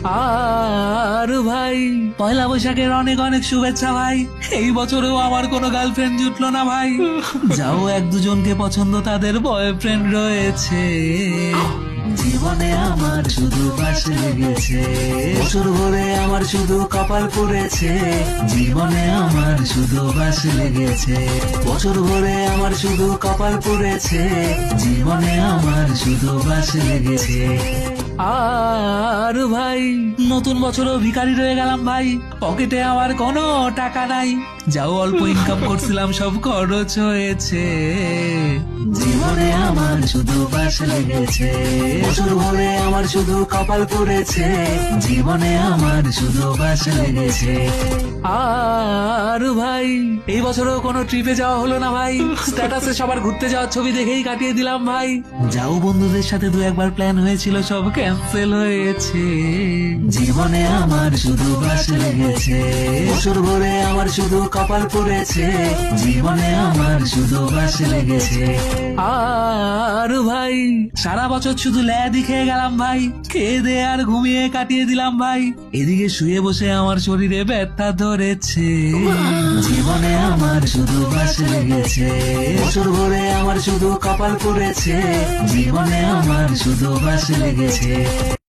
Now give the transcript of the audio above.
আর ভাই পয়লা বৈশাখের অনেক অনেক শুভেচ্ছা ভাই। এই বছরেও আমার কোনো গার্লফ্রেন্ড জুটলো না ভাই। যাও এক দুজনকে পছন্দ তাদের বয়ফ্রেন্ড রয়েছে। জীবনে আমার শুধু পাশ লেগেছে, বছর ভরে আমার শুধু কপাল পড়েছে। জীবনে আমার শুধু পাশ লেগেছে, বছর ভরে আমার শুধু কপাল পড়েছে। জীবনে আমার শুধু পাশ লেগেছে। আর ভাই নতুন বছরও ভিখারি রয়ে গেলাম ভাই। পকেটে আমার কোনো টাকা নাই, যাও অল্প ইনকাম করছিলাম সব খরচ হয়েছে। জীবনে আমার শুধু পাশ লেগেছে, বছর ভরে আমার শুধু কপাল পড়েছে। জীবনে আমার শুধু পাশ লেগেছে। আর ভাই এই বছরও কোনো ট্রিপে যাওয়া হলো না ভাই। স্ট্যাটাসে সবার ঘুরতে যাওয়ার ছবি দেখেই কাটিয়ে দিলাম ভাই। যাও বন্ধুদের সাথে দু একবার প্ল্যান হয়েছিল সব ক্যান্সেল হয়েছে। জীবনে আমার শুধু পাশ লেগেছে, বছর ভরে আমার শুধু কপাল পড়েছে। জীবনে আমার শুধু পাশ লেগেছে। আর ভাই সারা বছর শুধু ল্যাদি খেয়ে গেলাম ভাই, খেয়ে দে আর ঘুমিয়ে কাটিয়ে দিলাম ভাই। এদিকে শুয়ে বসে আমার শরীরে ব্যথা ধরেছে। জীবনে আমার শুধু পাশ লেগেছে, বছর ভরে আমার শুধু কপাল পড়েছে। জীবনে আমার শুধু পাশ লেগেছে।